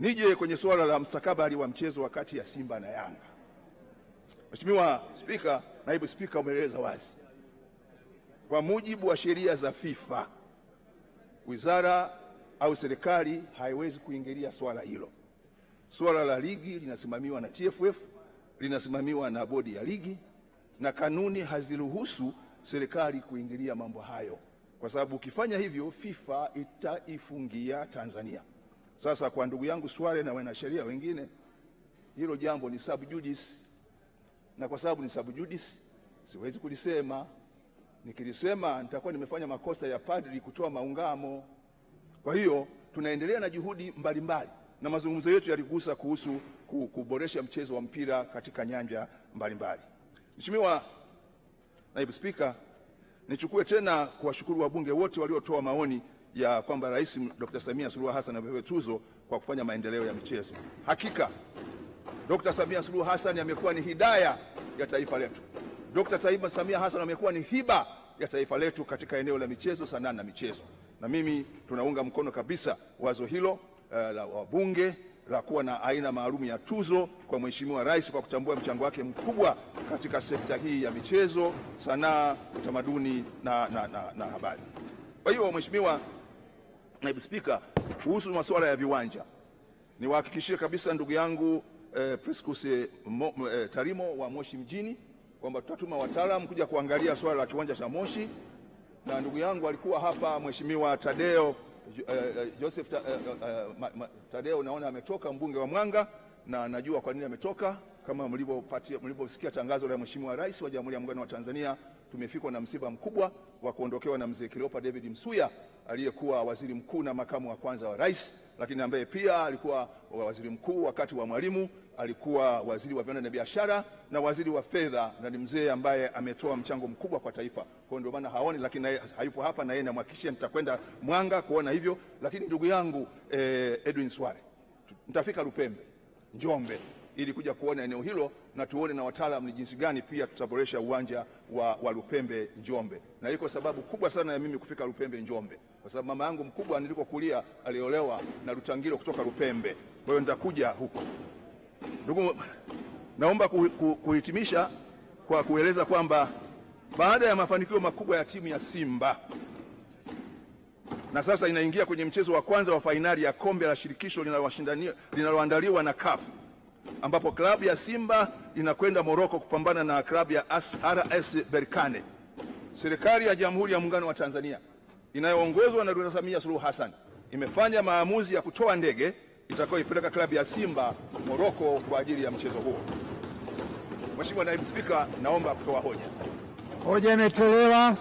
Nije kwenye suala la mstakabali wa mchezo kati ya Simba na Yanga. Mheshimiwa Spika, Naibu Spika umeeleza wazi. Kwa mujibu wa sheria za FIFA, wizara au serikali haiwezi kuingilia swala hilo. Swala la ligi linasimamiwa na TFF, linasimamiwa na bodi ya ligi, na kanuni haziruhusu serikali kuingilia mambo hayo, kwa sababu ukifanya hivyo FIFA itaifungia Tanzania. Sasa kwa ndugu yangu Sware na wanasheria wengine, hilo jambo ni sub judice, na kwa sababu ni sub judice siwezi kulisema. Nikilisema nitakuwa nimefanya makosa ya padri kutoa maungamo. Kwa hiyo tunaendelea na juhudi mbalimbali, na mazungumzo yetu yaligusa kuhusu kuboresha mchezo wa mpira katika nyanja mbalimbali. Mheshimiwa Naibu Spika, nichukue tena kuwashukuru wabunge wote waliotoa maoni ya kwamba Rais Dr. Samia Suluhu Hassan amepewa tuzo kwa kufanya maendeleo ya michezo. Hakika Dr. Samia Suluhu Hassan amekuwa ni hidaya ya taifa letu. Dr. Samia Hassan amekuwa ni hiba ya taifa letu katika eneo la michezo, sanaa na michezo. Na mimi tunaunga mkono kabisa wazo hilo la wabunge la kuwa na aina maalum ya tuzo kwa Mheshimiwa Rais kwa kutambua mchango wake mkubwa katika sekta hii ya michezo, sanaa, utamaduni na habari. Kwa hiyo Mheshimiwa Naibu Spika, kuhusu masuala ya viwanja, niwahakikishie kabisa ndugu yangu Priscus Tarimo wa Moshi mjini kwamba tutatuma wataalamu kuja kuangalia swala la kiwanja cha Moshi, na ndugu yangu alikuwa hapa Mheshimiwa Tadeo Joseph Tadeo, naona ametoka, mbunge wa Mwanga, na najua kwa nini ametoka. Kama mlivyosikia tangazo la Mheshimiwa Rais wa Jamhuri ya Muungano wa Tanzania, tumefikwa na msiba mkubwa wa kuondokewa na mzee Cleopa David Msuya aliyekuwa waziri mkuu na makamu wa kwanza wa rais, lakini ambaye pia alikuwa waziri mkuu wakati wa Mwalimu, alikuwa waziri wa viwanda na biashara na waziri wa fedha, na ni mzee ambaye ametoa mchango mkubwa kwa taifa. Kwa ndio maana haoni, lakini hayupo hapa, na yeye namhakikishia nitakwenda Mwanga kuona hivyo. Lakini ndugu yangu Edwin Sware, nitafika Lupembe, Njombe, ili kuja kuona eneo hilo na tuone na wataalamu ni jinsi gani pia tutaboresha uwanja wa Lupembe Njombe. Na iko sababu kubwa sana ya mimi kufika Lupembe Njombe, kwa sababu mama yangu mkubwa nilikokulia aliolewa na Rutangiro kutoka Lupembe. Kwa hiyo nitakuja huko. Ndugu, naomba kuhitimisha kwa kueleza kwamba baada ya mafanikio makubwa ya timu ya Simba, na sasa inaingia kwenye mchezo wa kwanza wa fainali ya kombe la shirikisho linaloandaliwa na CAF, ambapo klabu ya Simba inakwenda Morocco kupambana na klabu ya RS Berkane. Serikali ya Jamhuri ya Muungano wa Tanzania inayoongozwa na Dr. Samia Suluhu Hassan imefanya maamuzi ya kutoa ndege itakayoipeleka klabu ya Simba Morocco kwa ajili ya mchezo huo. Mheshimiwa Naibu Spika, naomba kutoa hoja. Hoja imetolewa.